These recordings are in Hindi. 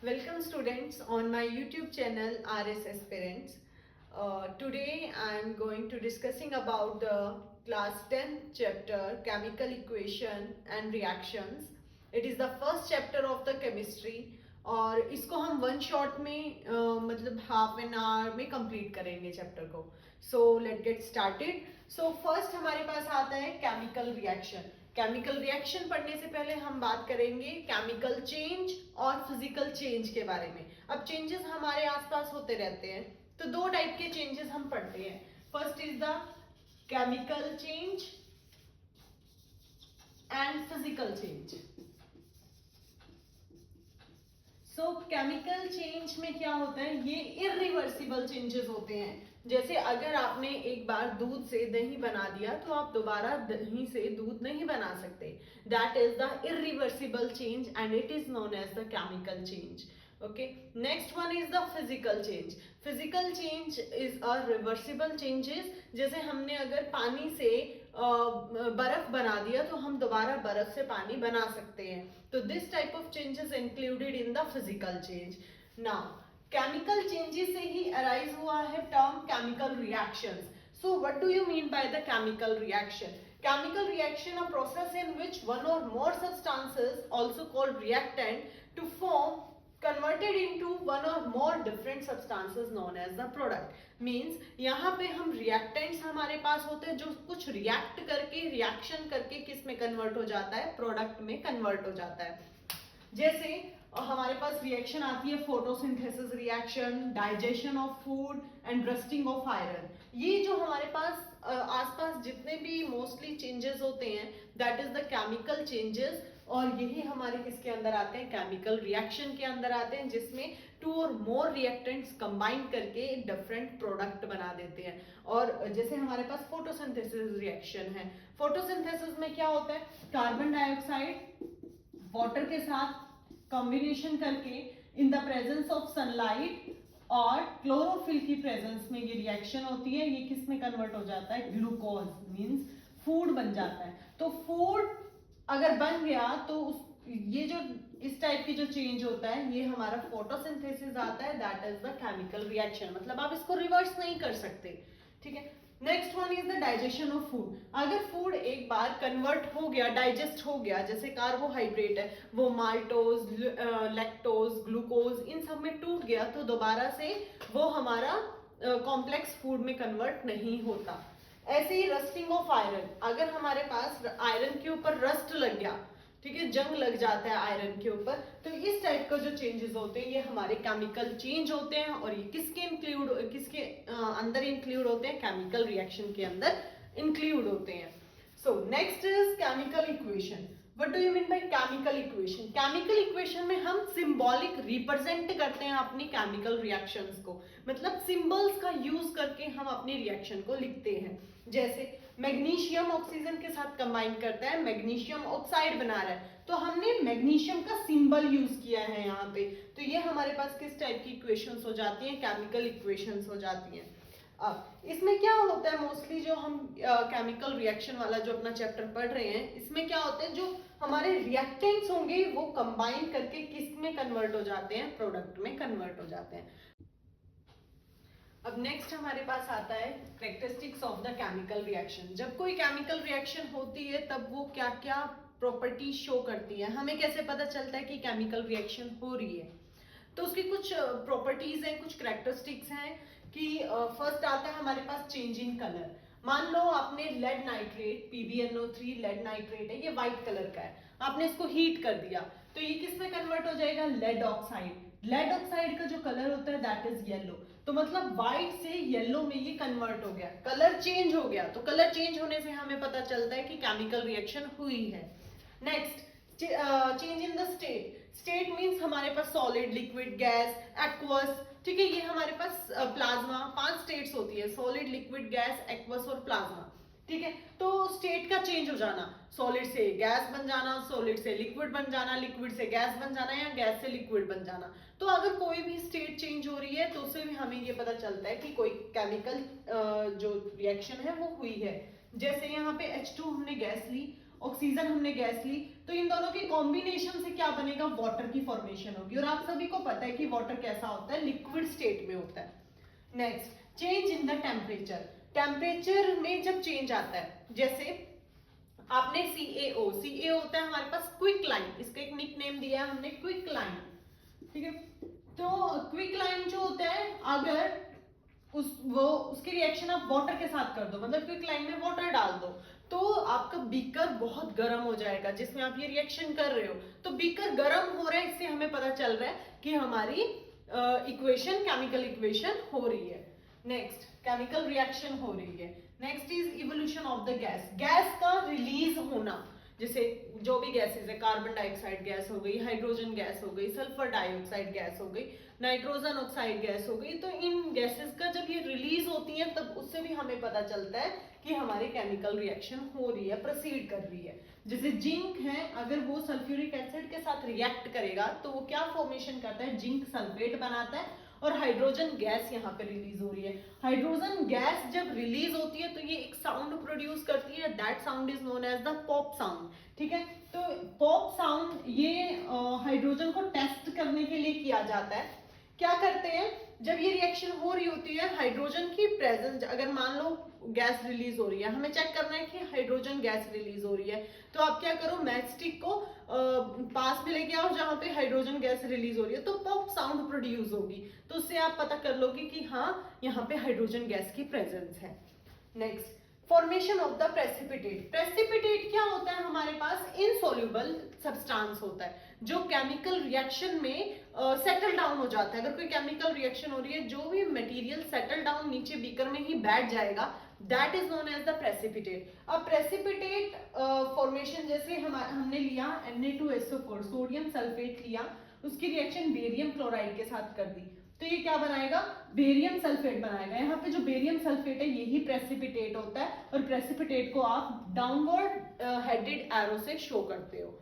Welcome students on my YouTube channel RSS Parents. Today I am going to discussing about the class 10 chapter chemical equation and reactions. It is the first chapter of the chemistry और इसको हम वन शॉट में मतलब हाफ एन आवर में कंप्लीट करेंगे चैप्टर को. So let get started. सो फर्स्ट हमारे पास आता है केमिकल रिएक्शन. केमिकल रिएक्शन पढ़ने से पहले हम बात करेंगे केमिकल चेंज और फिजिकल चेंज के बारे में. अब चेंजेस हमारे आसपास होते रहते हैं, तो दो टाइप के चेंजेस हम पढ़ते हैं. First is the chemical change and physical change. So chemical change में क्या होता है, ये इरिवर्सिबल चेंजेस होते हैं. जैसे अगर आपने एक बार दूध से दही बना दिया तो आप दोबारा दही से दूध नहीं बना सकते. That is the irreversible change and it is known as the chemical change. Okay, next one is the physical change. Physical change is a reversible changes. जैसे हमने अगर पानी से बर्फ बना दिया तो हम दोबारा बर्फ से पानी बना सकते हैं. तो this type of changes included in the physical change. Now chemical changes से ही अराइज हुआ है term chemical reactions. So what do you mean by the chemical reaction? Chemical reaction, a process in which one or more substances, also called reactant, to form converted into one or more different substances known as the product. Means यहाँ पे हम reactants हमारे पास होते हैं जो कुछ react करके reaction करके किस में convert हो जाता है, product में convert हो जाता है. जैसे हमारे पास रिएक्शन आती है photosynthesis reaction, digestion of food and rusting of iron. ये जो हमारे पास आसपास जितने भी मोस्टली चेंजेस होते हैं that is the chemical changes. और यही हमारे किसके अंदर आते हैं, केमिकल रिएक्शन के अंदर आते हैं, जिसमें टू और मोर रिएक्टेंट्स कंबाइन करके एक डिफरेंट प्रोडक्ट बना देते हैं. और जैसे हमारे पास फोटोसिंथेसिस रिएक्शन है, फोटोसिंथेसिस में क्या होता है, कार्बन डाइऑक्साइड वाटर के साथ कॉम्बिनेशन करके in the presence of sunlight और क्लोरोफिल की प्रेजेंस में ये रिएक्शन होती है. ये किस में कन्वर्ट हो जाता है, ग्लूकोज मींस फूड बन जाता है. तो फूड अगर बन गया तो ये जो इस टाइप की जो चेंज होता है ये हमारा फोटोसिंथेसिस आता है. That is the chemical reaction. मतलब आप इसको रिवर्स नहीं कर सकते. ठीक है. Next one is the digestion of food. अगर फूड एक बार कन्वर्ट हो गया, डाइजेस्ट हो गया, जैसे कार्बोहाइड्रेट है वो माल्टोज, लैक्टोज, ग्लूकोज इन सब में टूट गया तो दोबारा से वो हमारा कॉम्प्लेक्स फूड में कन्वर्ट नहीं होता. ऐसे ही रस्टिंग ऑफ आयरन. अगर हमारे पास आयरन के ऊपर रस्ट लग गया, ठीक है, जंग लग जाता है आयरन के ऊपर, तो इस टाइप का जो चेंजेस होते हैं ये हमारे केमिकल चेंज होते हैं. और ये किसके अंदर इंक्लूड होते हैं, केमिकल रिएक्शन के अंदर इंक्लूड होते हैं. So next is chemical equation. What do you mean by chemical equation? Chemical equation में हम सिंबॉलिक रिप्रेजेंट करते हैं अपनी केमिकल रिएक्शंस को. मतलब सिंबल्स का यूज करके हम अपनी रिएक्शन को लिखते हैं. जैसे मैग्नीशियम ऑक्सीजन के साथ कंबाइन करता है, मैग्नीशियम ऑक्साइड बना रहा है, तो हमने मैग्नीशियम का सिंबल यूज किया है यहाँ पे. तो ये हमारे पास किस टाइप की इक्वेशंस हो जाती हैं, केमिकल इक्वेशंस हो जाती हैं. अब इसमें क्या होता है, मोस्टली जो हम केमिकल रिएक्शन वाला जो अपना चैप्टर पढ़ रहे हैं, इसमें क्या होता है, जो हमारे रिएक्टेंट्स होंगे वो कंबाइन करके किस में कन्वर्ट हो जाते हैं, प्रोडक्ट में कन्वर्ट हो जाते हैं. अब नेक्स्ट हमारे पास आता है characteristics of the chemical reaction. जब कोई केमिकल रिएक्शन होती है तब वो क्या क्या प्रॉपर्टी शो करती है, हमें कैसे पता चलता है कि केमिकल रिएक्शन हो रही है. तो उसकी कुछ प्रॉपर्टीज हैं, कुछ कैरेक्टरिस्टिक्स हैं कि फर्स्ट आता है हमारे पास चेंज इन कलर. मान लो आपने lead nitrate, PbNO3 lead nitrate है, ये व्हाइट कलर का है, आपने इसको हीट कर दिया तो ये किस में कन्वर्ट हो जाएगा, लेड ऑक्साइड. लेड ऑक्साइड का जो कलर होता है दैट इज येलो. तो मतलब व्हाइट से येलो में ये कन्वर्ट हो गया, कलर चेंज हो गया. तो कलर चेंज होने से हमें पता चलता है कि केमिकल रिएक्शन हुई है. Next change in the state. State means हमारे पास सॉलिड, लिक्विड, गैस, एक्वस. ठीक है, ये हमारे पास प्लाज्मा, 5 स्टेट्स होती है, सॉलिड, लिक्विड, गैस, एक्वस और प्लाज्मा. ठीक है, तो स्टेट का चेंज हो जाना, सॉलिड से गैस बन जाना, सॉलिड से लिक्विड बन जाना, लिक्विड से गैस बन जाना या गैस से लिक्विड बन जाना. तो अगर कोई भी स्टेट चेंज हो रही है तो उससे भी हमें ये पता चलता है कि कोई केमिकल जो रिएक्शन है वो हुई है. जैसे यहाँ पे H2 हमने गैस ली, ऑक्सीजन हमने गैस ली, तो इन दोनों के कॉम्बिनेशन से क्या बनेगा, वाटर की फॉर्मेशन होगी। और आप सभी को पता है कि वाटर कैसा होता है, लिक्विड स्टेट में होता है। Next, change in the temperature. Temperature में जब चेंज आता है, जैसे आपने CaO, CaO होता है हमारे पास क्विक लाइन, इसका एक निक नेम दिया है हमने क्विक लाइन, ठीक है। तो क्विक लाइन जो होता है, अगर उसकी रिएक्शन आप वाटर के साथ कर दो, मतलब क्विक लाइन में वाटर डाल दो, तो आपका बीकर बहुत गर्म हो जाएगा जिसमें आप ये रिएक्शन कर रहे हो। तो बीकर गर्म हो रहा है, इससे हमें पता चल रहा है कि हमारी इक्वेशन, केमिकल इक्वेशन हो रही है। नेक्स्ट, केमिकल रिएक्शन हो रही है। Next is evolution of the gas. Gas का रिलीज होना, जैसे जो भी गैसेस है, कार्बन डाइऑक्साइड गैस हो गई, हाइड्रोजन गैस हो गई, सल्फर डाइऑक्साइड गैस हो गई, नाइट्रोजन ऑक्साइड गैस हो गई। तो इन गैसेस का जब ये रिलीज होती है, तब उससे भी हमें पता चलता है कि हमारी केमिकल रिएक्शन हो रही है, प्रोसीड कर रही है। जैसे जिंक है, अगर वो सल्फ्यूरिक एसिड के साथ रिएक्ट करेगा तो वो क्या फॉर्मेशन करता है, जिंक सल्फेट बनाता है, और हाइड्रोजन गैस यहाँ पे रिलीज हो रही है। हाइड्रोजन गैस जब रिलीज होती है तो ये एक साउंड प्रोड्यूस करती है, that sound is known as the pop sound, ठीक है। तो पॉप साउंड ये हाइड्रोजन को टेस्ट करने के लिए किया जाता है। क्या करते हैं, जब ये रिएक्शन हो रही होती है, हाइड्रोजन की प्रेजेंस, अगर मान लो गैस रिलीज हो रही है, हमें चेक करना है कि हाइड्रोजन गैस रिलीज हो रही है, तो आप क्या करो, मैच स्टिक को पास में लेके आओ जहां पे हाइड्रोजन गैस रिलीज हो रही है, तो पॉप साउंड प्रोड्यूस होगी। तो उससे आप पता कर लोगे कि हाँ, यहाँ पे हाइड्रोजन गैस की प्रेजेंस है। Next, formation of the precipitate. Precipitate क्या होता है, हमारे पास इनसॉल्युबल सब्सटेंस होता है जो केमिकल रिएक्शन में सेटल डाउन हो जाता है। अगर कोई केमिकल रिएक्शन हो रही है, जो भी मटेरियल सेटल डाउन नीचे बीकर में ही बैठ जाएगा, that is known as the precipitate. अब प्रेसिपिटेट फॉर्मेशन, जैसे हमने लिया Na2SO4, सोडियम सल्फेट लिया, उसकी रिएक्शन बेरियम क्लोराइड के साथ कर दी, तो ये क्या बनाएगा, बेरियम सल्फेट बनाएगा। यहाँ पे जो बेरियम सल्फेट है यही प्रेसिपिटेट होता है, और प्रेसिपिटेट को आप डाउनवर्ड हेडेड एरो से शो करते हो।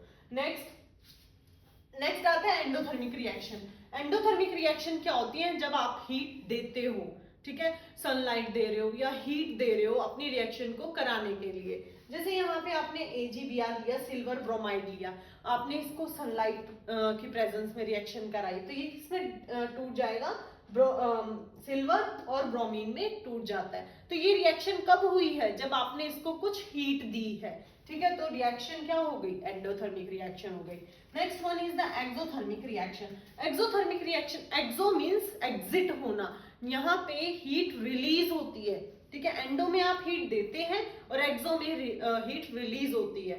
नेक्स्ट आता है एंडोथर्मिक रिएक्शन। एंडोथर्मिक रिएक्शन क्या होती है, जब आप हीट देते हो, ठीक है, सनलाइट दे रहे हो या हीट दे रहे हो अपनी रिएक्शन को कराने के लिए। जैसे यहाँ पे आपने AgBr लिया, सिल्वर ब्रोमाइड लिया, आपने इसको सनलाइट की प्रेजेंस में रिएक्शन कराई, तो ये किसमें टूट जाएगा, सिल्वर और ब्रोमीन में टूट जाता है। तो ये रिएक्शन कब हुई है, जब आपने इसको कुछ हीट दी है, ठीक है। तो रिएक्शन क्या हो गई, एंडोथर्मिक रिएक्शन हो गई। Next one is the exothermic reaction. Exothermic reaction, exo means exit होना, यहाँ पे हीट रिलीज होती है, ठीक है। एंडो में आप हीट देते हैं और एक्सो में हीट रिलीज होती है।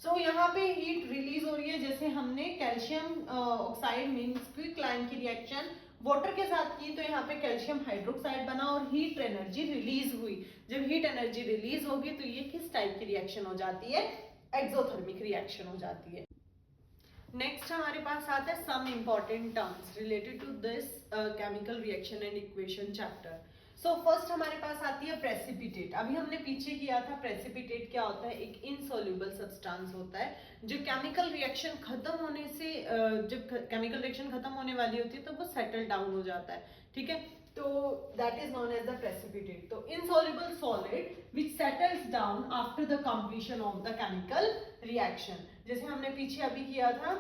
सो यहाँ पे हीट रिलीज हो रही है, जैसे हमने calcium oxide means quick line की रिएक्शन वाटर के साथ की, तो यहाँ पे कैल्शियम हाइड्रोक्साइड बना और हीट एनर्जी रिलीज हुई। जब हीट एनर्जी रिलीज होगी तो ये किस टाइप की रिएक्शन हो जाती है, एक्सोथर्मिक रिएक्शन हो जाती है। नेक्स्ट हमारे पास आता है some important terms related to this chemical reaction and equation chapter. So first हमारे पास आती है प्रेसिपिटेट। अभी हमने पीछे किया था, प्रेसिपिटेट क्या होता है, एक इनसॉल्युबल सब्सटेंस होता है जो केमिकल रिएक्शन खत्म होने से, जब केमिकल रिएक्शन खत्म होने वाली होती है तो वो सेटल डाउन हो जाता है, ठीक है। तो that is known as the precipitate. तो insoluble solid which settles down after the completion of the chemical reaction. जैसे हमने पीछे अभी किया था,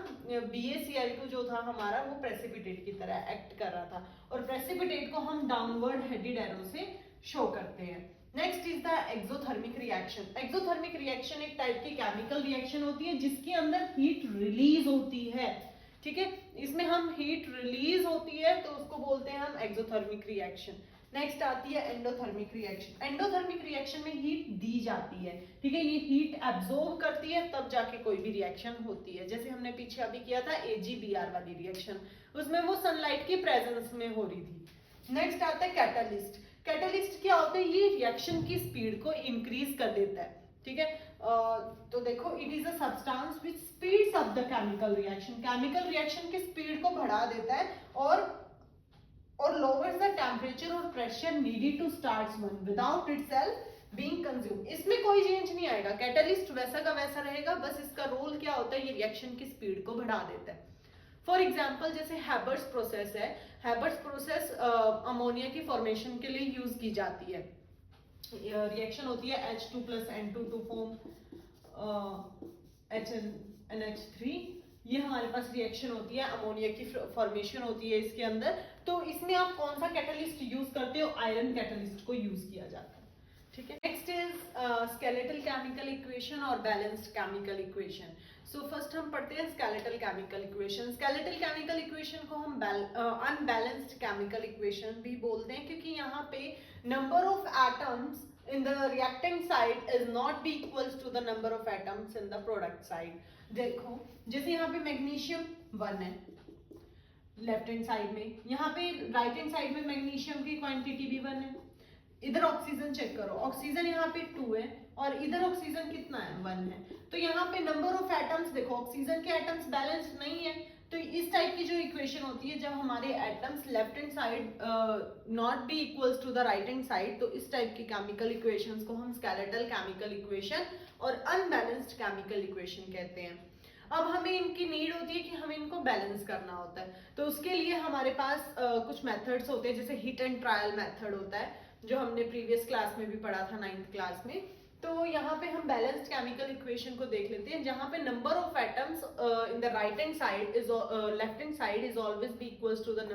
BaCl2 जो था हमारा, वो प्रेसिपिटेट की तरह एक्ट कर रहा था, और प्रेसिपिटेट को हम डाउनवर्ड हेडेड एरो से शो करते हैं। Next is the exothermic reaction. Exothermic reaction एक टाइप की केमिकल रिएक्शन होती है जिसके अंदर हीट रिलीज होती है, ठीक है। इसमें हम हीट रिलीज होती है तो उसको बोलते हैं हम एक्सोथर्मिक रिएक्शन। नेक्स्ट आती है एंडोथर्मिक रिएक्शन। एंडोथर्मिक रिएक्शन में हीट दी जाती है, ठीक है, ये हीट एब्जॉर्ब करती है तब जाके कोई भी रिएक्शन होती है। जैसे हमने पीछे अभी किया था AgBr वाली रिएक्शन, उसमें वो सनलाइट की प्रेजेंस में हो रही थी। नेक्स्ट आता है कैटलिस्ट। कैटलिस्ट क्या होता है, ये रिएक्शन की स्पीड को इंक्रीज कर देता है, ठीक है। तो देखो, it is a substance which speeds up the chemical reaction. Chemical reaction की स्पीड को बढ़ा देता है और lowers the temperature और pressure needed to start one without itself being consumed। इसमें कोई चेंज नहीं आएगा, कैटलिस्ट वैसा का वैसा रहेगा, बस इसका रोल क्या होता है, ये रिएक्शन की स्पीड को बढ़ा देता है। फॉर एग्जाम्पल, जैसे हैबर्स प्रोसेस है, हैबर्स प्रोसेस अमोनिया की फॉर्मेशन के लिए यूज की जाती है। रिएक्शन होती है H2 + N2 to form HN NH3, ये हमारे पास रिएक्शन होती है, अमोनिया की फॉर्मेशन होती है इसके अंदर। तो इसमें आप कौन सा कैटलिस्ट यूज करते हो? आयरन कैटलिस्ट को यूज किया जाता है, ठीक है। Next is skeletal chemical equation और balanced chemical equation. So first हम पढ़ते हैं skeletal chemical equation. Skeletal chemical equation को हम अनबैलेंस्ड केमिकल इक्वेशन भी बोलते हैं, क्योंकि यहाँ पे number of atoms in the reactant side is not be equals to the number of atoms in the product side। देखो जैसे यहाँ पे मैग्नीशियम 1 है लेफ्ट हैंड साइड में, यहाँ पे राइट हैंड साइड में मैग्नीशियम की क्वांटिटी भी 1 है। इधर ऑक्सीजन चेक करो, ऑक्सीजन यहाँ पे 2 है और इधर ऑक्सीजन कितना है? 1 है। तो यहाँ पे नंबर ऑफ एटम्स देखो, ऑक्सीजन के एटम्स बैलेंस्ड नहीं है। तो इस टाइप की जो इक्वेशन होती है, जब हमारे atoms left hand side not be equals to the right hand side, तो इस टाइप की केमिकल इक्वेशंस को हम स्केलेटल केमिकल इक्वेशन और अनबैलेंस्ड केमिकल इक्वेशन कहते हैं। अब हमें इनकी नीड होती है कि हमें इनको बैलेंस करना होता है। तो उसके लिए हमारे पास कुछ मेथड्स होते हैं, जैसे हिट एंड ट्रायल मेथड होता है, जो हमने प्रीवियस क्लास में भी पढ़ा था 9th क्लास में। तो यहाँ पे हम बैलेंस्ड केमिकल इक्वेशन को देख लेते हैं, जहाँ पे number of atoms in the right hand side is left hand side is always be equals to the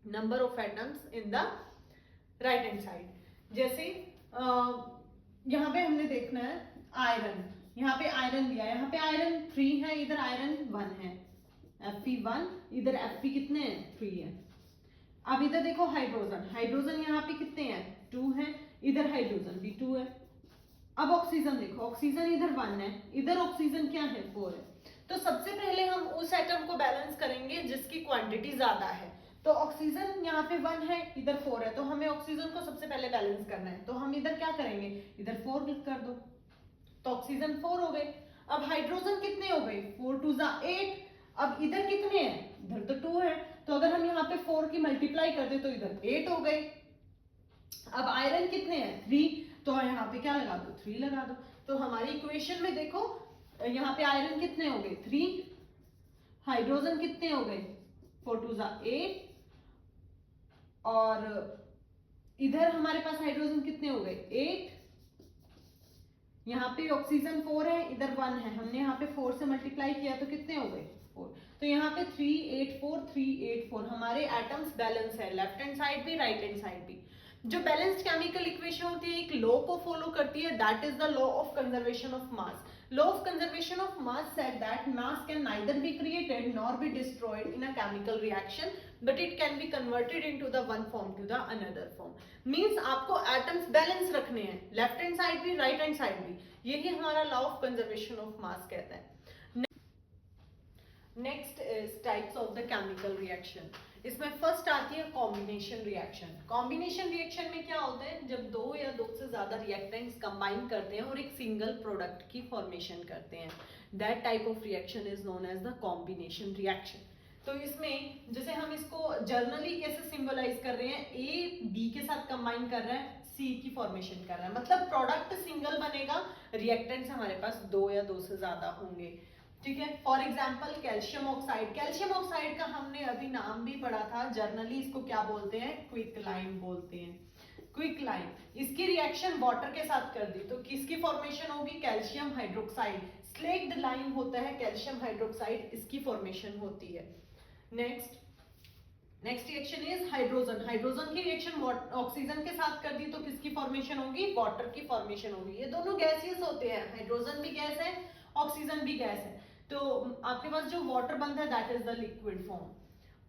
number of atoms in the right hand side. जैसे यहाँ पे हमने देखना है आयरन, यहाँ पे आयरन दिया है, यहाँ पे आयरन 3 है, इधर आयरन 1 है, Fe1, इधर Fe कितने हैं? 3 है। अब इधर देखो हाइड्रोजन, हाइड्रोजन यहाँ पे कितने हैं? 2 है, इधर हाइड्रोजन भी 2 है। अब ऑक्सीजन देखो, ऑक्सीजन इधर 1 है, इधर ऑक्सीजन क्या है? 4 है। तो सबसे पहले हम उस एटम को बैलेंस करेंगे जिसकी क्वांटिटी ज्यादा है। तो ऑक्सीजन यहाँ पे 1 है, इधर 4 है, तो हमें ऑक्सीजन को सबसे पहले बैलेंस करना है। तो हम इधर क्या करेंगे? इधर 4 क्लिक कर दो, तो ऑक्सीजन 4 हो गए। अब हाइड्रोजन कितने हो गए? 4 2 8। अब इधर कितने हैं? इधर तो 2 है, तो अगर हम यहाँ पे 4 की मल्टीप्लाई कर दे तो इधर 8 हो गए। अब आयरन कितने हैं? 3, तो यहाँ पे क्या लगा दो? 3 लगा दो। तो हमारी इक्वेशन में देखो यहाँ पे आयरन कितने हो गए? 3, हाइड्रोजन कितने हो गए? 4 2 8, और इधर हमारे पास हाइड्रोजन कितने हो गए? 8। यहाँ पे ऑक्सीजन 4 है, इधर 1 है, हमने यहाँ पे 4 से मल्टीप्लाई किया तो कितने हो गए? 4। तो यहाँ पे 3 8 4 3 8 4 हमारे एटम्स बैलेंस है, लेफ्ट हैंड साइड भी राइट हैंड साइड भी। जो बैलेंस्ड केमिकल इक्वेशन होती है एक लॉ को फॉलो करती है, that is the law of conservation of mass. Law of conservation of mass said that mass can neither be created nor be destroyed in a chemical reaction, but it can be converted into the one form to the another form. Means आपको एटम्स बैलेंस रखने हैं, लेफ्ट हैंड साइड भी राइट हैंड साइड भी। यही हमारा law of conservation of mass कहता है। Next is types of the chemical reaction. इसमें फर्स्ट आती है कॉम्बिनेशन रिएक्शन। कॉम्बिनेशन रिएक्शन में क्या होता है? जब 2 या 2 से ज्यादा रिएक्टेंट्स कंबाइन करते हैं और एक सिंगल प्रोडक्ट की फॉर्मेशन करते हैं, that type of reaction is known as the combination reaction. तो इसमें जैसे हम इसको जर्नली कैसे सिंबलाइज कर रहे हैं, ए बी के साथ कंबाइन कर रहा है, सी की फॉर्मेशन कर रहा है, मतलब प्रोडक्ट सिंगल बनेगा, रिएक्टेंट्स हमारे पास 2 या 2 से ज्यादा होंगे, ठीक है। For example calcium oxide, calcium oxide का हमने अभी नाम भी पढ़ा था, जर्नली इसको क्या बोलते हैं? क्विकलाइन बोलते हैं, क्विकलाइन। इसकी रिएक्शन वाटर के साथ कर दी तो किसकी फॉर्मेशन होगी? Calcium hydroxide. स्लेक्ड लाइन होता है कैल्शियम हाइड्रोक्साइड, इसकी फॉर्मेशन होती है। Next reaction is hydrogen. Hydrogen की रिएक्शन ऑक्सीजन के साथ कर दी तो किसकी फॉर्मेशन होगी? वाटर की फॉर्मेशन होगी। ये दोनों गैसियस होते हैं, हाइड्रोजन भी गैस है, ऑक्सीजन भी गैस है। तो आपके पास जो वाटर बनता है that is the liquid form.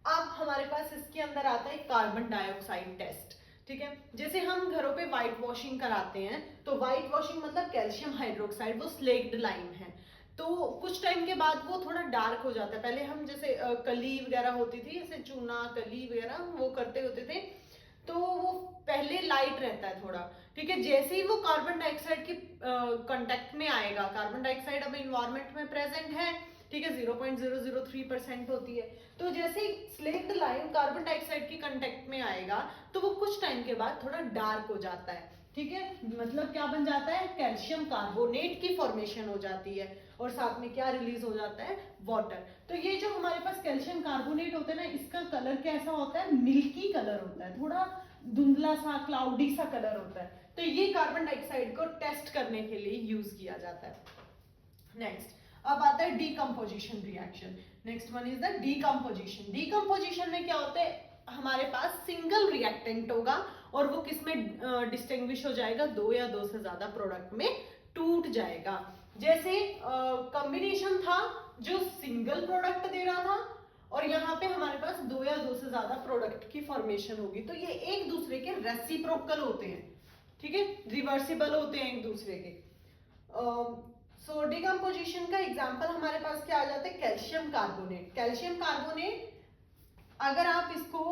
अब हमारे पास इसके अंदर आता है कार्बन डाइऑक्साइड टेस्ट, ठीक है। जैसे हम घरों पे व्हाइट वॉशिंग कराते हैं, तो व्हाइट वॉशिंग मतलब कैल्शियम हाइड्रोक्साइड वो स्लेक्ड लाइन है, तो कुछ टाइम के बाद वो थोड़ा डार्क हो जाता है। पहले हम जैसे कली वगैरह होती थी, जैसे चूना कली वगैरह वो करते होते थे, तो वो पहले लाइट रहता है थोड़ा, ठीक है। जैसे ही वो कार्बन डाइऑक्साइड के कांटेक्ट में आएगा, कार्बन डाइऑक्साइड अब इन्वायरमेंट में प्रेजेंट है, ठीक है, 0.003% होती है, तो जैसे ही स्लेक्ड लाइन कार्बन डाइऑक्साइड की कांटेक्ट में आएगा तो वो कुछ टाइम के बाद थोड़ा डार्क हो जाता है, ठीक है। मतलब क्या बन जाता है? कैल्शियम कार्बोनेट की फॉर्मेशन हो जाती है और साथ में क्या रिलीज हो जाता है? वाटर। तो ये जो हमारे पास कैल्शियम कार्बोनेट होता है ना, इसका कलर कैसा होता है? मिल्की कलर होता है, थोड़ा धुंधला सा क्लाउडी सा कलर होता है। तो ये कार्बन डाइऑक्साइड को टेस्ट करने के लिए यूज किया जाता है। नेक्स्ट अब आता है decomposition reaction. Next one is the decomposition. Decomposition में क्या होता है, हमारे पास सिंगल रिएक्टेंट होगा और वो किस में डिस्टिंग्विश हो जाएगा, दो या दो से ज्यादा प्रोडक्ट में टूट जाएगा। जैसे कॉम्बिनेशन था जो सिंगल प्रोडक्ट दे रहा था और यहाँ पे हमारे पास दो या दो से ज्यादा प्रोडक्ट की फॉर्मेशन होगी, तो ये एक दूसरे के रेसिप्रोकल होते हैं, ठीक है, रिवर्सिबल होते हैं एक दूसरे के। सो डिकम्पोजिशन का एग्जांपल हमारे पास क्या आ जाता है, कैल्शियम कार्बोनेट। कैल्शियम कार्बोनेट अगर आप इसको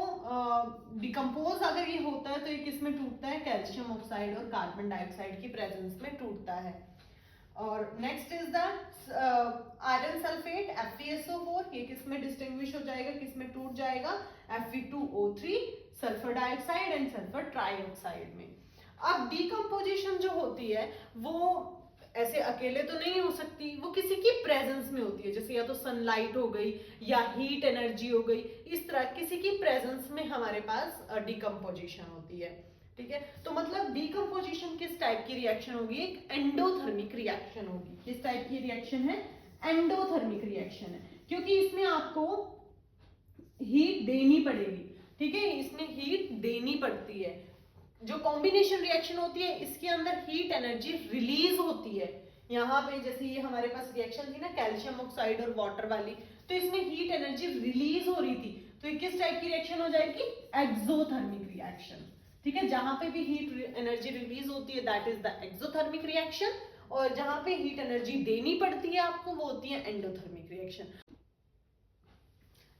डिकम्पोज अगर ये होता है तो ये किस में टूटता है, कैल्शियम ऑक्साइड और कार्बन डाइऑक्साइड की प्रेजेंस में टूटता है। और next is the iron sulphate FeSO4, ये किस में डिस्टिंग्विश हो जाएगा, किस में टूट जाएगा, Fe2O3 sulphur dioxide and sulphur trioxide में। अब डिकम्पोजिशन जो होती है वो ऐसे अकेले तो नहीं हो सकती, वो किसी की प्रेजेंस में होती है, जैसे या तो सनलाइट हो गई या हीट एनर्जी हो गई, इस तरह किसी की प्रेजेंस में हमारे पास डिकम्पोजिशन होती है, ठीक है। तो मतलब डिकम्पोजिशन किस टाइप की रिएक्शन होगी, एक एंडोथर्मिक रिएक्शन होगी। किस टाइप की रिएक्शन है, एंडोथर्मिक रिएक्शन है, क्योंकि इसमें आपको हीट देनी पड़ेगी, ठीक है, इसमें हीट देनी पड़ती है। जो कॉम्बिनेशन रिएक्शन होती है इसके अंदर हीट एनर्जी रिलीज होती है। यहाँ पे जैसे ये हमारे पास रिएक्शन थी ना कैल्शियम ऑक्साइड और वाटर वाली, तो इसमें हीट एनर्जी रिलीज हो रही थी, तो ये किस टाइप की रिएक्शन हो जाएगी, एक्सोथर्मिक रिएक्शन, ठीक है। जहां पे भी हीट एनर्जी रिलीज होती है that is the exothermic reaction, और जहां पे हीट एनर्जी देनी पड़ती है आपको वो होती है endothermic reaction.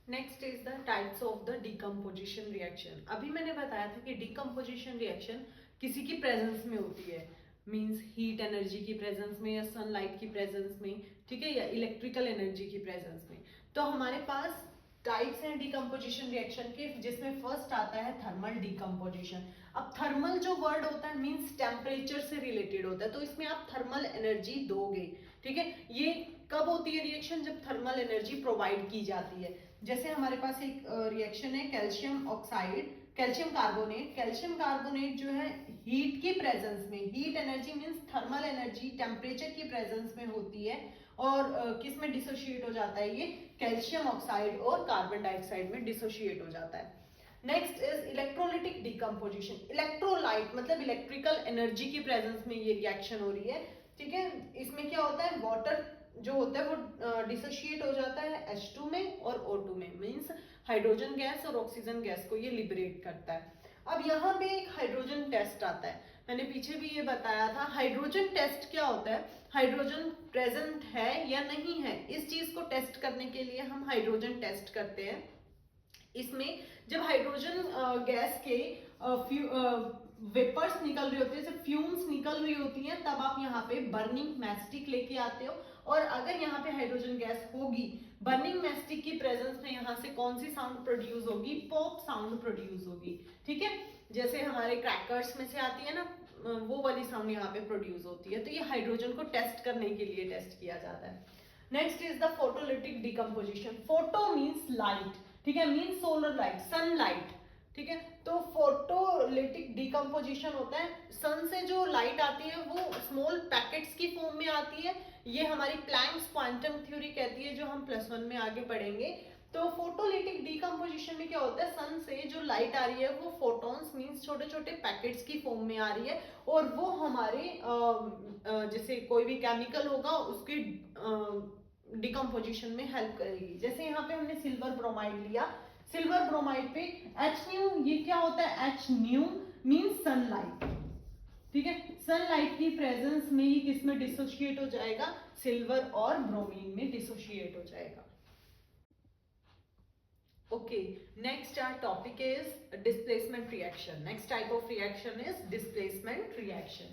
Next is the types of the decomposition reaction. अभी मैंने बताया था कि डिकम्पोजिशन रिएक्शन किसी की प्रेजेंस में होती है, मींस हीट एनर्जी की प्रेजेंस में या सनलाइट की प्रेजेंस में, ठीक है, या इलेक्ट्रिकल एनर्जी की प्रेजेंस में। तो हमारे पास टाइप्स हैं डिकम्पोजिशन रिएक्शन के, जिसमें फर्स्ट आता है थर्मल डिकम्पोजिशन। अब थर्मल जो वर्ड होता है मींस टेम्परेचर से रिलेटेड होता है, तो इसमें आप थर्मल एनर्जी दोगे, ठीक है। ये कब होती है रिएक्शन, जब थर्मल एनर्जी प्रोवाइड की जाती है। जैसे हमारे पास एक रिएक्शन है calcium oxide, calcium carbonate. Calcium carbonate जो है हीट की प्रेजेंस में, heat energy means thermal energy temperature की प्रेजेंस में होती है, और किस में डिसोशिएट हो जाता है, ये कैल्शियम ऑक्साइड और कार्बन डाइऑक्साइड में डिसोशिएट हो जाता है। Next is electrolytic decomposition. Electrolyte मतलब इलेक्ट्रिकल एनर्जी की प्रेजेंस में ये रिएक्शन हो रही है, ठीक है। इसमें क्या होता है, वाटर जो होता है वो डिसोशिएट हो जाता है H2 में और O2 में, मींस हाइड्रोजन गैस और ऑक्सीजन गैस को ये लिबरेट करता है। अब यहाँ पे एक हाइड्रोजन टेस्ट आता है, मैंने पीछे भी ये बताया था। हाइड्रोजन टेस्ट क्या होता है, हाइड्रोजन प्रेजेंट है या नहीं है, इस चीज को टेस्ट करने के लिए हम हाइड्रोजन टेस्ट करते हैं। इसमें जब हाइड्रोजन गैस के वेपर्स निकल रही होती है, जब फ्यूम्स निकल रही होती हैं, तब आप यहाँ पे बर्निंग मैस्टिक लेके आते हो, और अगर यहाँ पे हाइड्रोजन गैस होगी, बर्निंग मैस्टिक की प्रेजेंस में यहाँ से कौन सी साउंड प्रोड्यूस होगी, पॉप साउंड प्रोड्यूस होगी, ठीक है। जैसे हमारे क्रैकर्स में से आती है ना वो वाली साउंड यहाँ पे प्रोड्यूस होती है, तो ये हाइड्रोजन को टेस्ट करने के लिए टेस्ट किया जाता है। Next is the photolytic decomposition. Photo means light, ठीक है, मीन्स सोलर लाइट, सनलाइट, ठीक है। तो फोटोलिटिक डिकम्पोजिशन होता है, सन से जो लाइट आती है वो स्मॉल पैकेट्स की फॉर्म में आती है। ये हमारी प्लैंक्स क्वांटम थ्योरी कहती है, जो हम +1 में आगे पढ़ेंगे। तो फोटोलिटिक डिकम्पोजिशन में क्या होता है, सन से जो लाइट आ रही है वो फोटॉन्स मींस छोटे छोटे पैकेट्स की फॉर्म में आ रही है, और वो हमारे जैसे कोई भी केमिकल होगा उसकी डिकम्पोजिशन में हेल्प करेगी। जैसे यहाँ पे हमने सिल्वर ब्रोमाइड लिया, सिल्वर ब्रोमाइड पे H, ये क्या होता है, H मींस सनलाइट, ठीक है। सनलाइट की प्रेजेंस में ही किसमें डिसोशिएट हो जाएगा, सिल्वर और ब्रोमीन में डिसोशिएट हो जाएगा। Okay, next our topic is displacement reaction. Next type of reaction is displacement reaction.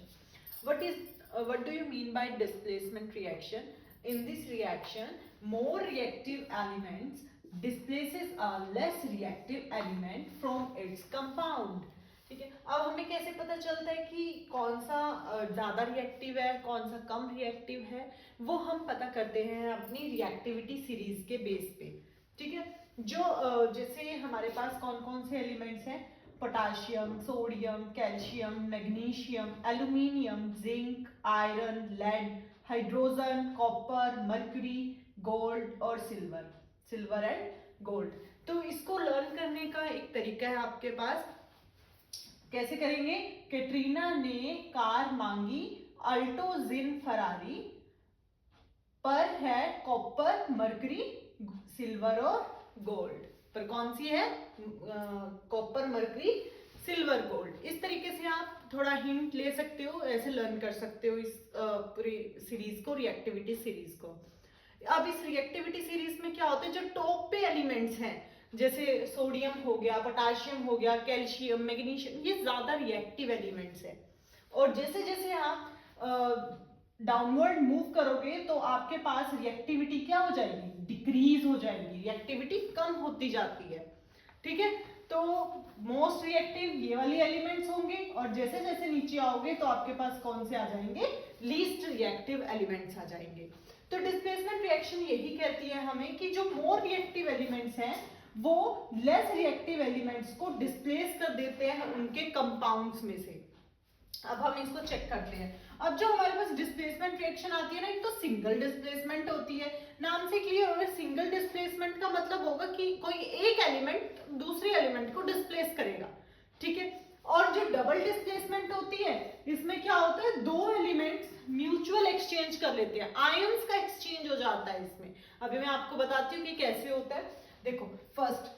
What do you mean by displacement reaction? In this reaction, more reactive elements displaces a less reactive element from its compound. ठीक है, अब हमें कैसे पता चलता है कि कौन सा ज्यादा रिएक्टिव है, कौन सा कम रिएक्टिव है, वो हम पता करते हैं अपनी रिएक्टिविटी सीरीज के बेस पे, ठीक है। जो जैसे हमारे पास कौन कौन से एलिमेंट्स हैं, potassium, sodium, calcium, magnesium, aluminium, zinc, iron, lead, hydrogen, copper, mercury, gold और सिल्वर एंड गोल्ड। तो इसको लर्न करने का एक तरीका है आपके पास। कैसे करेंगे? कैटरीना ने कार मांगी अल्टो जिन फरारी, पर है कॉपर, मर्क्यूरी, सिल्वर और गोल्ड। पर कौन सी है? Copper, mercury, silver, gold. इस तरीके से आप थोड़ा हिंट ले सकते हो, ऐसे लर्न कर सकते हो इस पूरी सीरीज को, रिएक्टिविटी सीरीज को। अब इस रिएक्टिविटी सीरीज में क्या होता है, जो टॉप पे एलिमेंट्स हैं जैसे सोडियम हो गया, पोटाशियम हो गया, कैल्शियम, मैग्नीशियम, ये ज्यादा रिएक्टिव एलिमेंट्स है। और जैसे जैसे आप डाउनवर्ड मूव करोगे तो आपके पास रिएक्टिविटी क्या हो जाएगी? डिक्रीज हो जाएगी, रिएक्टिविटी कम होती जाती है। ठीक है, तो मोस्ट रिएक्टिव ये वाली एलिमेंट्स होंगे, और जैसे जैसे नीचे आओगे तो आपके पास कौन से आ जाएंगे? लीस्ट रिएक्टिव एलिमेंट्स आ जाएंगे। तो डिस्प्लेसमेंट रिएक्शन यही कहती है हमें कि जो मोर रिएक्टिव एलिमेंट्स हैं वो लेस रिएक्टिव एलिमेंट्स को डिस्प्लेस कर देते हैं उनके कंपाउंड्स में से। अब हम इसको चेक करते हैं। अब जो हमारे पास डिस्प्लेसमेंट रिएक्शन आती है ना, एक तो सिंगल डिस्प्लेसमेंट होती है, नाम से क्लियर होगा। सिंगल डिस्प्लेसमेंट का मतलब होगा कि कोई एक एलिमेंट दूसरे एलिमेंट को डिस्प्लेस करेगा। ठीक है, और जो डबल डिस्प्लेसमेंट होती है इसमें क्या होता है? दो एलिमेंट्स म्यूचुअल एक्सचेंज कर लेते हैं, आयंस का एक्सचेंज हो जाता है इसमें। अभी मैं आपको बताती हूँ कि कैसे होता है। देखो, फर्स्ट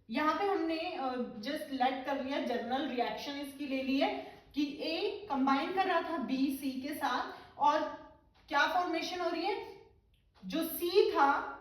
यहाँ पे हमने जस्ट लेट कर लिया, जनरल रिएक्शन इसकी ले ली है कि A कंबाइन कर रहा था B C के साथ, और क्या फॉर्मेशन हो रही है? जो C था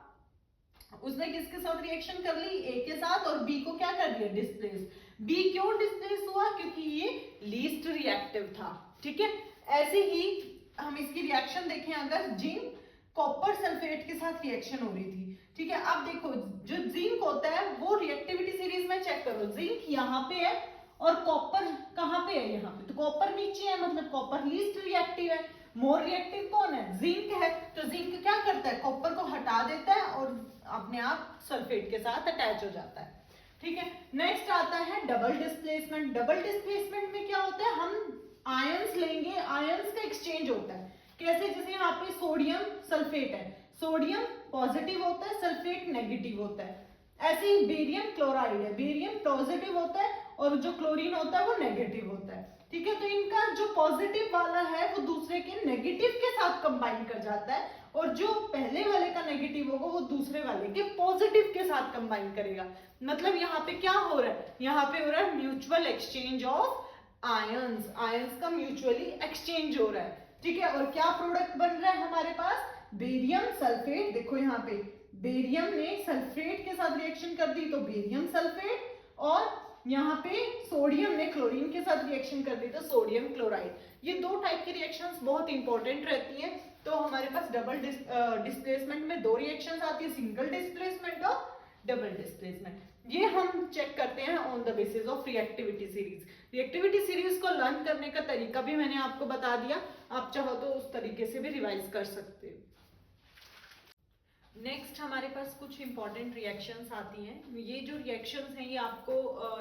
उसने किसके साथ रिएक्शन कर ली? A के साथ, और B को क्या कर दिया? डिस्प्लेस। B क्यों डिस्प्लेस हुआ? क्योंकि ये लीस्ट रिएक्टिव था। ठीक है, ऐसे ही हम इसकी रिएक्शन देखें, अगर जिंक कॉपर सल्फेट के साथ रिएक्शन हो रही थी। ठीक है, अब देखो जो जिंक होता है वो रिएक्टिविटी सीरीज में चेक करो, जिंक यहाँ पे है और कॉपर कहाँ पे है? यहाँ पे। तो कॉपर नीचे है, मतलब कॉपर लीस्ट रिएक्टिव है। मोर रिएक्टिव कौन है? जिंक है। तो जिंक क्या करता है? कॉपर को हटा देता है और अपने आप सल्फेट के साथ अटैच हो जाता है। ठीक है, नेक्स्ट आता है डबल डिस्प्लेसमेंट। डबल डिस्प्लेसमेंट में क्या होता है? हम आयंस लेंगे, आयंस का एक्सचेंज होता है। कैसे? जैसे यहाँ पे सोडियम सल्फेट है, सोडियम पॉजिटिव होता है, सल्फेट नेगेटिव होता है। ऐसे ही बेरियम क्लोराइड है, बेरियम पॉजिटिव होता है और जो क्लोरीन होता है वो नेगेटिव होता है। ठीक है, तो इनका जो पॉजिटिव वाला है वो दूसरे के नेगेटिव के साथ कंबाइन कर जाता है, और जो पहले वाले का नेगेटिव होगा वो दूसरे वाले के पॉजिटिव के साथ कंबाइन करेगा। मतलब यहाँ पे क्या हो रहा है? यहाँ पे हो रहा है mutual exchange of ions, ions का म्यूचुअली एक्सचेंज हो रहा है। ठीक है, और क्या प्रोडक्ट बन रहा है हमारे पास? Barium sulphate. देखो यहाँ पे बेरियम ने सल्फेट के साथ रिएक्शन कर दी तो बेरियम सल्फेट, और यहाँ पे सोडियम ने क्लोरीन के साथ रिएक्शन कर दी तो सोडियम क्लोराइड। ये दो टाइप की रिएक्शंस बहुत इंपॉर्टेंट रहती हैं। तो हमारे पास डबल डिस्प्लेसमेंट में दो रिएक्शंस आती है, सिंगल डिस्प्लेसमेंट और डबल डिस्प्लेसमेंट। ये हम चेक करते हैं on the basis of reactivity series. Reactivity series को लर्न करने का तरीका भी मैंने आपको बता दिया, आप चाहो तो उस तरीके से भी रिवाइज कर सकते हो। नेक्स्ट हमारे पास कुछ इंपॉर्टेंट रिएक्शंस आती हैं। ये जो रिएक्शंस हैं ये आपको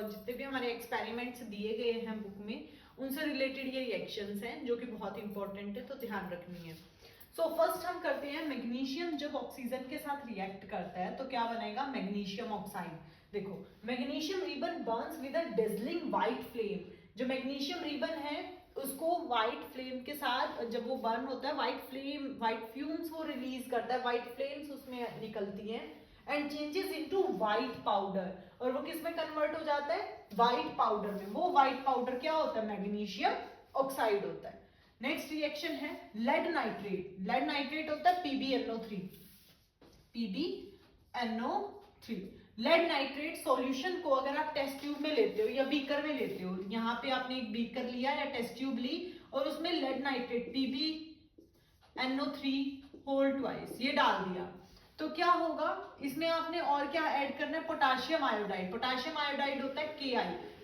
जितने भी हमारे एक्सपेरिमेंट्स दिए गए हैं बुक में उनसे रिलेटेड ये रिएक्शंस हैं जो कि बहुत इंपॉर्टेंट है, तो ध्यान रखनी है। सो फर्स्ट हम करते हैं, मैग्नीशियम जब ऑक्सीजन के साथ रिएक्ट करता है तो क्या बनेगा? Magnesium oxide. देखो, magnesium ribbon burns with a dazzling white flame. जो मैग्नीशियम रिबन है उसको व्हाइट फ्लेम के साथ जब वो बर्न होता है, व्हाइट फ्यूम्स वो रिलीज करता है, व्हाइट फ्लेम्स उसमें निकलती हैं, and changes into white powder. और वो किस में कन्वर्ट हो जाता है? व्हाइट पाउडर में। वो व्हाइट पाउडर क्या होता है? मैग्नीशियम ऑक्साइड होता है। नेक्स्ट रिएक्शन है लेड नाइट्रेट। लेड नाइट्रेट होता है PbNO3। PbNO3। Lead nitrate solution को अगर आप टेस्ट ट्यूब में लेते हो या बीकर में लेते हो, यहाँ पे आपने एक बीकर लिया या टेस्ट ट्यूब ली और उसमें lead nitrate PbNO3 whole twice ये डाल दिया, तो क्या होगा? इसमें आपने और क्या ऐड करना है? Potassium iodide. पोटाशियम आयोडाइड होता है Ki।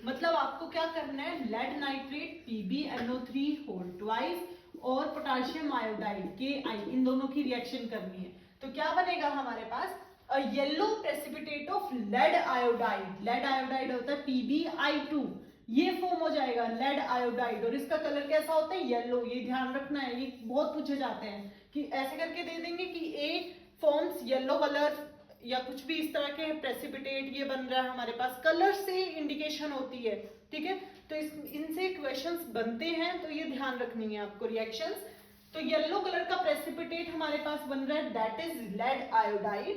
मतलब आपको क्या करना है? Lead nitrate PbNO3 whole twice और पोटाशियम आयोडाइड Ki, इन दोनों की रिएक्शन करनी है। तो क्या बनेगा हमारे पास? A yellow precipitate of lead iodide। lead iodide होता है PbI2। ये फॉर्म हो जाएगा लेड आयोडाइड, और इसका कलर कैसा होता है, येलो। ये ध्यान रखना है, ये बहुत पूछे जाते हैं कि ऐसे करके दे देंगे कि ए फॉर्म्स येलो कलर या कुछ भी इस तरह के प्रेसिपिटेट ये बन रहा है, हमारे पास कलर से इंडिकेशन होती है, ठीक है। तो इनसे क्वेश्चंस बनते हैं, तो ये ध्यान रखनी है आपको रिएक्शंस। तो येलो कलर का प्रेसिपिटेट हमारे पास बन रहा है, that is lead iodide,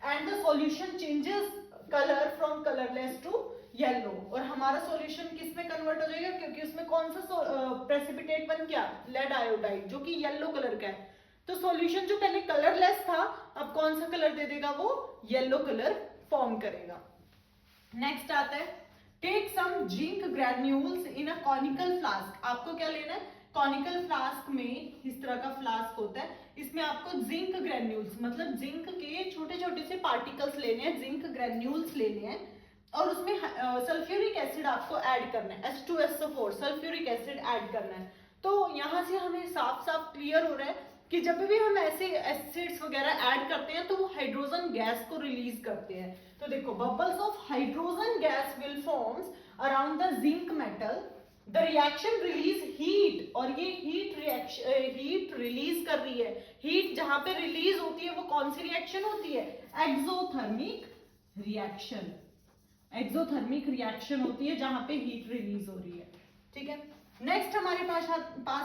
and the solution changes colour from colourless to yellow. और हमारा सॉल्यूशन किस में कन्वर्ट हो जाएगा, क्योंकि उसमें कौन सा प्रेसिपिटेट बन गया, लेड आयोडाइड, जो कि येलो कलर का है। तो सॉल्यूशन जो पहले कलरलेस था, अब कौन सा कलर दे देगा, वो येलो कलर फॉर्म करेगा। नेक्स्ट आता है, take some zinc granules in a conical flask. आपको क्या लेना है, कॉनिकल फ्लास्क में इस तरह का फ्लास्क होता है, इसमें आपको जिंक ग्रैन्यूल्स मतलब जिंक के छोटे छोटे से पार्टिकल्स लेने हैं, जिंक ग्रैन्यूल्स लेने हैं, और उसमें सल्फ्यूरिक एसिड आपको ऐड करना है, H2SO4 सल्फ्यूरिक एसिड ऐड करना है। तो यहाँ से हमें साफ साफ क्लियर हो रहा है कि जब भी हम ऐसे एसिड्स वगैरह ऐड करते हैं तो वो हाइड्रोजन गैस को रिलीज करते हैं। तो देखो, bubbles of hydrogen gas will forms around the zinc metal, the reaction release heat, और ये हीट रिलीज कर रही है। हीट जहां पे रिलीज होती है वो कौन सी रिएक्शन होती है, एक्सोथर्मिक रिएक्शन। एक्सोथर्मिक रिएक्शन होती है जहां पे हीट रिलीज हो रही है, ठीक है। नेक्स्ट हमारे पास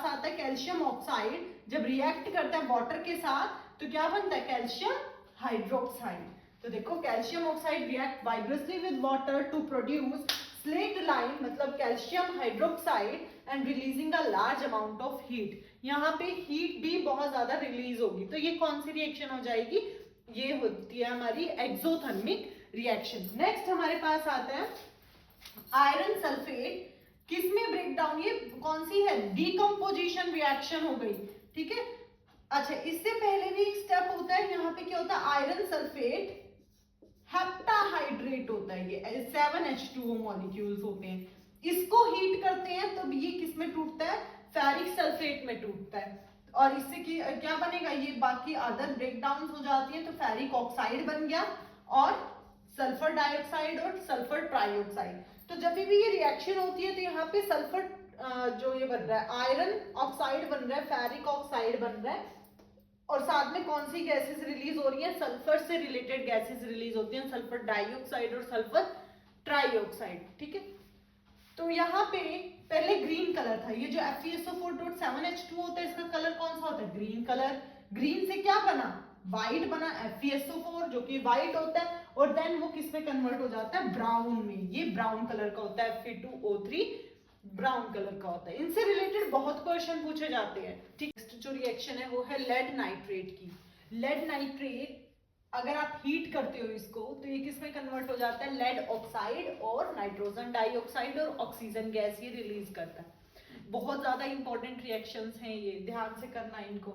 आता है कैल्शियम ऑक्साइड। जब रिएक्ट करता है वाटर के साथ तो क्या बनता है, कैल्शियम हाइड्रोक्साइड। तो देखो, calcium oxide react vigorously with water to produce slaked lime मतलब calcium hydroxide and releasing a large amount of heat. यहाँ पे हीट भी बहुत ज्यादा रिलीज होगी। तो ये कौन सी रिएक्शन हो जाएगी, ये होती है हमारी एक्सोथर्मिक रिएक्शन। नेक्स्ट हमारे पास आता है आयरन सल्फेट। किसमें ब्रेक डाउन, ये कौन सी है, डीकम्पोजिशन रिएक्शन हो गई, ठीक है। अच्छा, इससे पहले भी एक स्टेप होता है, यहाँ पे क्या होता है, आयरन सल्फेट हेप्टाहाइड्रेट होता है, ये 7H2O मॉलिक्यूल्स होते हैं। इसको हीट करते हैं तो ये किस में टूटता है, फेरिक सल्फेट में टूटता है, और इससे क्या बनेगा, ये बाकी अदर ब्रेकडाउन हो जाती है, तो फेरिक ऑक्साइड बन गया और सल्फर डाइऑक्साइड और सल्फर ट्राइऑक्साइड। तो जब भी ये रिएक्शन होती है तो यहाँ पे सल्फर जो ये बन रहा है, आयरन ऑक्साइड बन रहा है, फेरिक ऑक्साइड बन रहा है, और साथ में कौन सी गैसेस रिलीज हो रही है, सल्फर से रिलेटेड गैसेस रिलीज होती हैं, सल्फर डाइऑक्साइड और सल्फर ट्राइऑक्साइड, ठीक है। तो यहाँ पे पहले ग्रीन कलर था, ये जो FeSO4.7H2 होता है, इसका कलर कौन सा होता है, ग्रीन कलर। ग्रीन से क्या बना, व्हाइट बना, FeSO4 जो कि व्हाइट होता है, और देन वो किस में कन्वर्ट हो जाता है, ब्राउन में। ये ब्राउन कलर का होता है, Fe2O3 ब्राउन कलर का होता है। इनसे रिलेटेड बहुत क्वेश्चन पूछे जाते हैं, ठीक। जो रिएक्शन है वो है लेड नाइट्रेट की। लेड नाइट्रेट अगर आप हीट करते हो इसको तो ये किस में कन्वर्ट हो जाता है, लेड ऑक्साइड और नाइट्रोजन डाइऑक्साइड और ऑक्सीजन गैस ये रिलीज करता है। बहुत ज्यादा इंपॉर्टेंट रिएक्शंस हैं ये, ध्यान से करना इनको।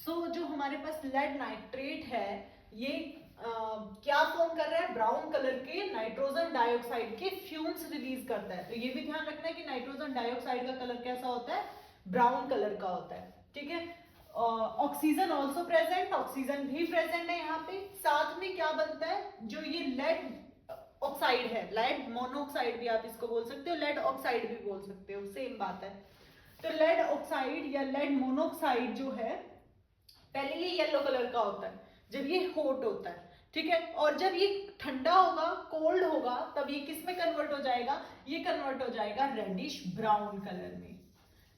जो हमारे पास लेड नाइट्रेट है, ये क्या फॉर्म कर रहा है, ब्राउन कलर के नाइट्रोजन डाइऑक्साइड के फ्यूम्स रिलीज करता है। तो ये भी ध्यान रखना है कि नाइट्रोजन डाइऑक्साइड का कलर कैसा होता है, ब्राउन कलर का होता है, ठीक है। ऑक्सीजन ऑल्सो प्रेजेंट, ऑक्सीजन भी प्रेजेंट है यहाँ पे। साथ में क्या बनता है, जो ये लेड ऑक्साइड है, लेड मोनोऑक्साइड भी आप इसको बोल सकते हो, लेड ऑक्साइड भी बोल सकते हो, सेम बात है। तो लेड ऑक्साइड या लेड मोनोऑक्साइड जो है, पहले ये येलो कलर का होता है जब ये हॉट होता है, ठीक है, और जब ये ठंडा होगा, कोल्ड होगा, तब ये किस में कन्वर्ट हो जाएगा, ये कन्वर्ट हो जाएगा रेडिश ब्राउन कलर में।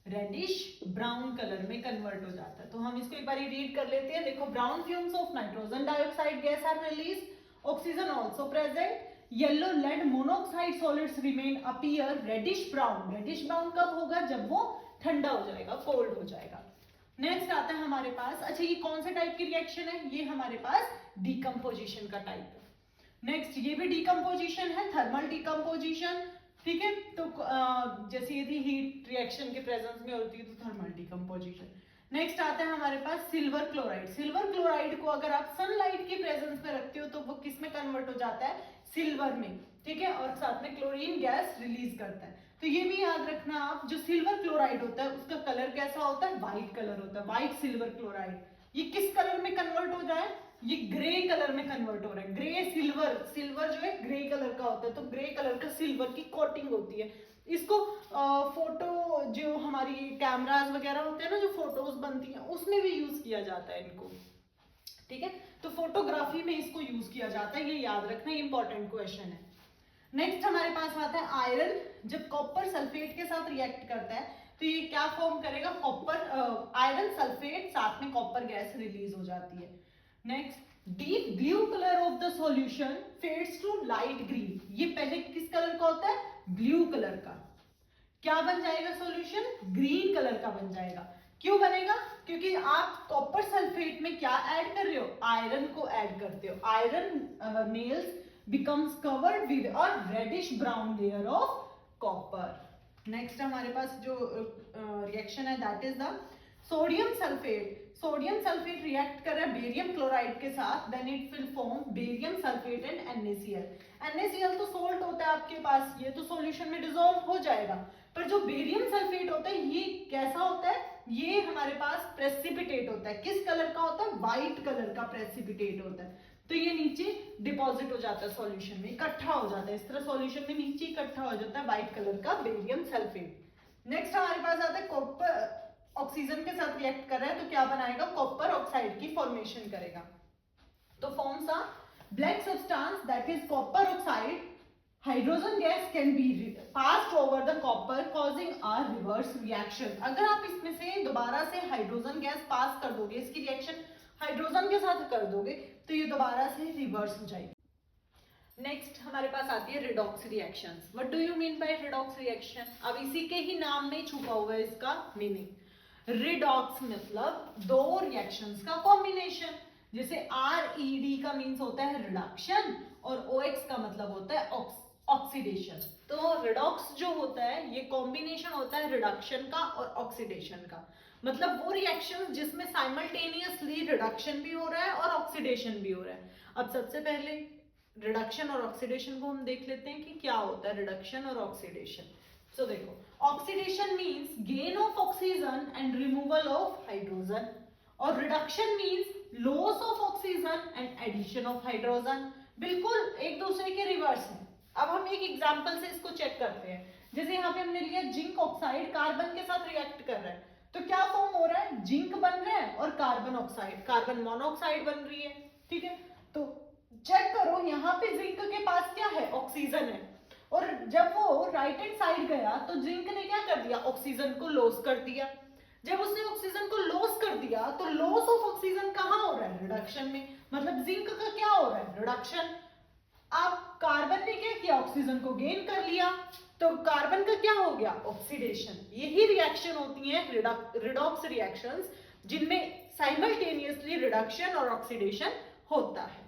रेडिश ब्राउन कलर में कन्वर्ट हो जाता है। तो हम इसको एक बार रीड कर लेते हैं। देखो, brown fumes of nitrogen dioxide gas are release, oxygen also present, yellow lead monoxide solids remain appear reddish brown. Reddish brown कब होगा, जब वो ठंडा हो जाएगा, कोल्ड हो जाएगा। नेक्स्ट आता है हमारे पास, अच्छा ये कौन से टाइप की रिएक्शन है, ये हमारे पास डीकम्पोजिशन का टाइप है। नेक्स्ट ये भी डीकम्पोजिशन है, थर्मल डीकम्पोजिशन, ठीक है। तो जैसे यदि हीट रिएक्शन के प्रेजेंस में होती है तो थर्मल डीकम्पोजिशन। नेक्स्ट आता है हमारे पास सिल्वर क्लोराइड। सिल्वर क्लोराइड को अगर आप सनलाइट के प्रेजेंस में रखते हो तो वो किस में कन्वर्ट हो जाता है, सिल्वर में, ठीक है, और साथ में क्लोरीन गैस रिलीज करता है। तो ये भी याद रखना आप, जो सिल्वर क्लोराइड होता है उसका कलर कैसा होता है, व्हाइट कलर होता है, व्हाइट सिल्वर क्लोराइड। ये किस कलर में कन्वर्ट हो जाए, ये ग्रे कलर में कन्वर्ट हो रहा है, ग्रे सिल्वर। सिल्वर जो है ग्रे कलर का होता है, तो ग्रे कलर का सिल्वर की कोटिंग होती है, इसको फोटो जो हमारी कैमराज वगैरह होते हैं ना, जो फोटोज बनती हैं उसमें भी यूज किया जाता है इनको, ठीक है। तो फोटोग्राफी में इसको यूज किया जाता है, ये याद रखना, इंपॉर्टेंट क्वेश्चन है। नेक्स्ट हमारे पास आता है आयरन। जब कॉपर सल्फेट के साथ रिएक्ट करता है तो ये क्या फॉर्म करेगा, कॉपर आयरन सल्फेट, साथ में कॉपर गैस रिलीज हो जाती है। Next, deep blue colour of the solution fades to light green. ये पहले किस कलर का होता है, ब्लू कलर का। क्या बन जाएगा सॉल्यूशन, ग्रीन कलर का बन जाएगा। क्यों बनेगा, क्योंकि आप कॉपर सल्फेट में क्या ऐड कर रहे हो, आयरन को ऐड करते हो। Iron nails becomes covered with a reddish brown layer of copper. Next हमारे पास जो रिएक्शन है that is the sodium sulphate. Sodium sulphate react कर रहा है बेरियम क्लोराइड के साथ, then it will form barium sulphate and NaCl। NaCl तो सोल्ट होता है आपके पास, ये तो सॉल्यूशन में डिसॉल्व हो जाएगा, पर जो बेरियम सल्फेट होता है ये कैसा होता है, ये हमारे पास प्रेसिपिटेट होता है। किस कलर का होता है, व्हाइट कलर का प्रेसिपिटेट होता है। तो ये नीचे डिपॉजिट हो जाता है सॉल्यूशन में, इकट्ठा हो जाता है इस तरह, सॉल्यूशन में नीचे इकट्ठा हो जाता है व्हाइट कलर का बेरियम सल्फेट। नेक्स्ट हमारे पास आता है कॉपर ऑक्सीजन के साथ रिएक्ट कर रहा है तो क्या बनाएगा, कॉपर ऑक्साइड की फॉर्मेशन करेगा। तो forms a black substance that is copper oxide. Hydrogen gas can be passed over the copper causing a reverse reaction. अगर आप इसमें से दोबारा से हाइड्रोजन गैस पास कर दोगे, इसकी रिएक्शन हाइड्रोजन के साथ कर दोगे तो ये दोबारा से रिवर्स हो जाएगी। नेक्स्ट हमारे पास आती है redox reactions. What do you mean by redox reaction, अब इसी के ही नाम में छुपा हुआ है इसका मीनिंग। रिडॉक्स मतलब दो रिएक्शंस का कॉम्बिनेशन। जैसे RED का मीन्स होता है रिडक्शन और OX का मतलब होता है ऑक्सीडेशन। तो रिडॉक्स जो होता है ये कॉम्बिनेशन होता है रिडक्शन का और ऑक्सीडेशन का। मतलब वो रिएक्शन जिसमें साइमल्टेनियसली रिडक्शन भी हो रहा है और ऑक्सीडेशन भी हो रहा है। अब सबसे पहले रिडक्शन और ऑक्सीडेशन को हम देख लेते हैं कि क्या होता है रिडक्शन और ऑक्सीडेशन। सो देखो, oxidation means gain of oxygen and removal of hydrogen, और reduction means loss of oxygen and addition of hydrogen. बिल्कुल एक दूसरे के रिवर्स है। अब हम एक एग्जांपल से इसको चेक करते हैं। जैसे यहाँ पे हमने लिया जिंक ऑक्साइड कार्बन के साथ रिएक्ट कर रहा है तो क्या फॉर्म हो रहा है, जिंक बन रहा है और कार्बन ऑक्साइड, कार्बन मोनोऑक्साइड बन रही है, ठीक है। तो चेक करो यहाँ पे जिंक के पास क्या है, ऑक्सीजन है, और जब वो राइट हैंड साइड गया तो जिंक ने क्या कर दिया, ऑक्सीजन को लॉस कर दिया। जब उसने ऑक्सीजन को लॉस कर दिया तो लॉस ऑफ ऑक्सीजन कहाँ हो रहा है, रिडक्शन में। मतलब जिंक का क्या हो रहा है, रिडक्शन। अब कार्बन ने क्या किया, ऑक्सीजन को गेन कर लिया, तो कार्बन का क्या हो गया, ऑक्सीडेशन। यही रिएक्शन होती है रिडॉक्स रिएक्शंस, जिनमें साइमल्टेनियसली रिडक्शन और ऑक्सीडेशन होता है।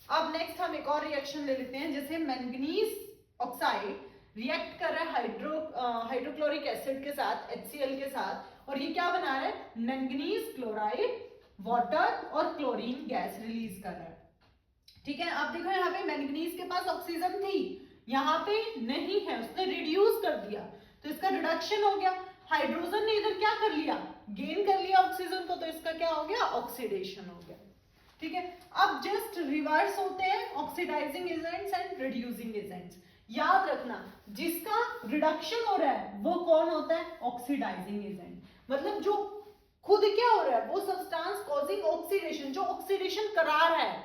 अब नेक्स्ट हम एक और रिएक्शन ले लेते हैं। जैसे मैंगनीज ऑक्साइड रिएक्ट कर रहा है हाइड्रोक्लोरिक एसिड के साथ, HCl के साथ, और ये क्या बना रहा है, मैंगनीज क्लोराइड, वाटर और क्लोरीन गैस रिलीज कर रहा है, ठीक है। अब देखो यहाँ पे मैंगनीज के पास ऑक्सीजन थी, यहाँ पे नहीं है, उसने रिड्यूस कर दिया तो इसका रिडक्शन हो गया। हाइड्रोजन ने इधर क्या कर लिया, गेन कर लिया ऑक्सीजन को, तो इसका क्या हो गया, ऑक्सीडेशन हो गया, ठीक है। अब जस्ट रिवर्स होते हैं oxidising agents and reducing agents. याद रखना, जिसका रिडक्शन हो रहा है वो कौन होता है, ऑक्सीडाइजिंग एजेंट। मतलब जो खुद क्या हो रहा है, वो सब्सटेंस कॉजिंग ऑक्सीडेशन, जो ऑक्सीडेशन करा रहा है,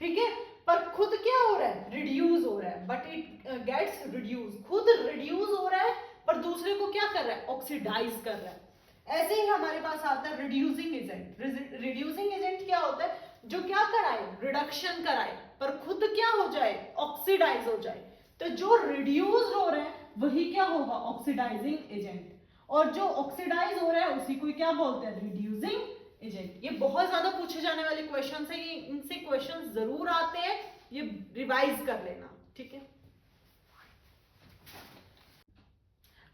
ठीक है, पर खुद क्या हो रहा है, रिड्यूस हो रहा है, बट इट गेट्स रिड्यूस। खुद रिड्यूस हो रहा है पर दूसरे को क्या कर रहा है, ऑक्सीडाइज कर रहा है। ऐसे ही हमारे पास आता है रिड्यूसिंग एजेंट। रिड्यूसिंग एजेंट क्या होता है, जो क्या कराए, रिडक्शन कराए, पर खुद क्या हो जाए, ऑक्सीडाइज हो जाए। तो जो रिड्यूस हो रहा है वही क्या होगा, ऑक्सीडाइजिंग एजेंट, और जो ऑक्सीडाइज हो रहा है उसी को क्या बोलते हैं, रिड्यूसिंग एजेंट। ये बहुत ज्यादा पूछे जाने वाले क्वेश्चन है, ये इनसे क्वेश्चन जरूर आते हैं, ये रिवाइज कर लेना, ठीक है।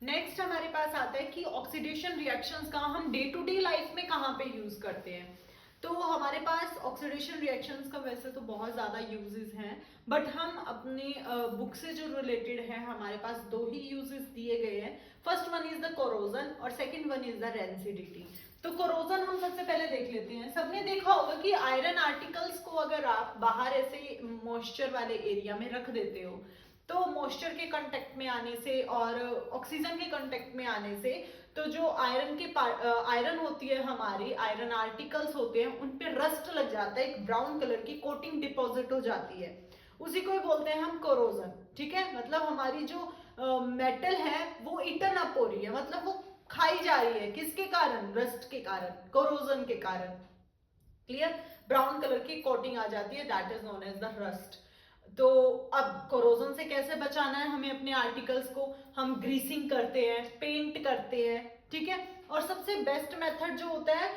नेक्स्ट हमारे पास आता है कि ऑक्सीडेशन रिएक्शंस का हम डे टू डे लाइफ में कहाँ पे यूज करते हैं। तो हमारे पास ऑक्सीडेशन रिएक्शंस का वैसे तो बहुत ज़्यादा यूजेस हैं, बट हम अपने बुक से जो रिलेटेड है हमारे पास दो ही यूजेस दिए गए हैं। First one is the corrosion और second one is the rancidity. तो कोरोजन हम सबसे पहले देख लेते हैं। सबने देखा होगा कि आयरन आर्टिकल्स को अगर आप बाहर ऐसे मॉइस्चर वाले एरिया में रख देते हो तो मॉइस्चर के कांटेक्ट में आने से और ऑक्सीजन के कांटेक्ट में आने से तो जो आयरन होती है, हमारी आयरन आर्टिकल्स होते हैं, उन पे रस्ट लग जाता है, एक ब्राउन कलर की कोटिंग डिपॉजिट हो जाती है, उसी को ही बोलते हैं हम कोरोजन। ठीक है, मतलब हमारी जो मेटल है वो इटन अप हो रही है, मतलब वो खाई जा रही है, किसके कारण? रस्ट के कारण, कोरोजन के कारण। क्लियर? ब्राउन कलर की कोटिंग आ जाती है, that is known as the rust. तो अब कोरोजन से कैसे बचाना है हमें अपने आर्टिकल्स को? हम ग्रीसिंग करते हैं, पेंट करते हैं, ठीक है। और सबसे बेस्ट मेथड जो होता है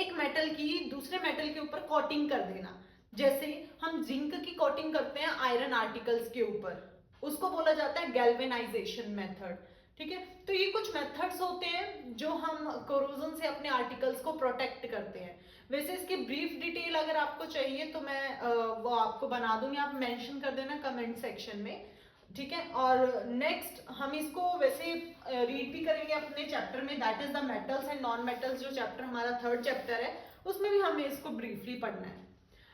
एक मेटल की दूसरे मेटल के ऊपर कोटिंग कर देना। जैसे हम जिंक की कोटिंग करते हैं आयरन आर्टिकल्स के ऊपर, उसको बोला जाता है गैल्वेनाइजेशन मेथड। ठीक है, तो ये कुछ मेथड्स होते हैं जो हम कोरोजन से अपने आर्टिकल्स को प्रोटेक्ट करते हैं। वैसे इसकी ब्रीफ डिटेल अगर आपको चाहिए तो मैं वो आपको बना दूंगी, आप मेंशन कर देना कमेंट सेक्शन में। ठीक है, और नेक्स्ट हम इसको वैसे रीड भी करेंगे अपने चैप्टर में, that is the metals and non metals, जो चैप्टर हमारा 3rd चैप्टर है, उसमें भी हमें इसको ब्रीफली पढ़ना है।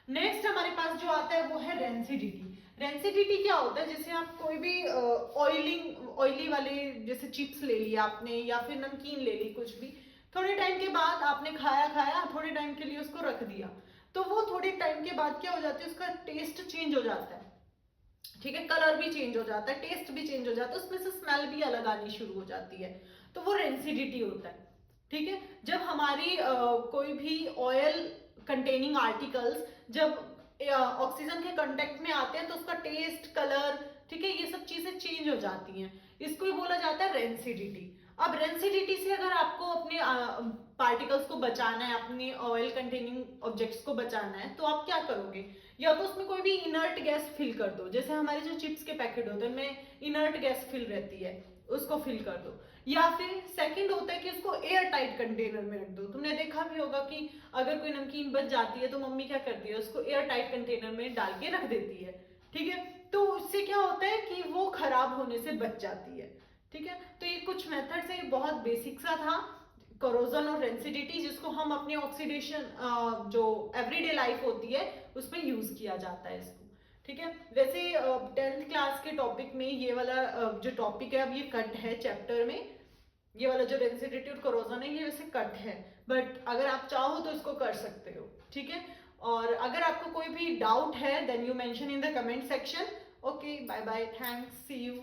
नेक्स्ट हमारे पास जो आता है वो है रेंसिडिटी। रेंसिडिटी क्या होता है? जैसे आप कोई भी ऑयली वाले जैसे चिप्स ले लिया आपने या फिर नमकीन ले ली, कुछ भी थोड़े टाइम के बाद आपने खाया थोड़े टाइम के लिए उसको रख दिया, तो वो थोड़े टाइम के बाद क्या हो जाता है, उसका टेस्ट चेंज हो जाता है। ठीक है, कलर भी चेंज हो जाता है, टेस्ट भी चेंज हो जाता है, उसमें से स्मेल भी अलग आनी शुरू हो जाती है, तो वो रेंसिडिटी होता है। ठीक है, जब हमारी कोई भी ऑयल कंटेनिंग आर्टिकल्स जब ऑक्सीजन के कांटेक्ट में आते हैं तो उसका टेस्ट, कलर, ठीक है, ये सब चीजें चेंज हो जाती हैं, इसको ही बोला जाता है रेंसिडिटी। अब रेंसिडिटी से अगर आपको अपने पार्टिकल्स को बचाना है, अपने ऑयल कंटेनिंग ऑब्जेक्ट्स को बचाना है, तो आप क्या करोगे? या तो उसमें कोई भी इनर्ट गैस फिल कर दो, जैसे हमारे जो चिप्स के पैकेट होते हैं उनमें इनर्ट गैस फिल रहती है, उसको फिल कर दो। या फिर सेकंड होता है कि उसको एयर टाइट कंटेनर में रख दो। तुमने देखा भी होगा कि अगर कोई नमकीन बच जाती है तो मम्मी क्या करती है, उसको एयर टाइट कंटेनर में डाल के रख देती है। ठीक है, तो उससे क्या होता है कि वो खराब होने से बच जाती है। ठीक है, तो ये कुछ मेथड से बहुत बेसिक सा था, कोरोजन और रेंसिडिटी, जिसको हम अपने ऑक्सीडेशन जो एवरीडे लाइफ होती है उसमें यूज किया जाता है इसको। ठीक है, वैसे 10th क्लास के टॉपिक में ये वाला जो टॉपिक है, अब ये कट है चैप्टर में, ये वाला जो रेंसिडिटी और कोरोजन है ये वैसे कट है, बट अगर आप चाहो तो इसको कर सकते हो। ठीक है, और अगर आपको कोई भी डाउट है then you mention in the comment section. Okay, bye bye, thanks, see you.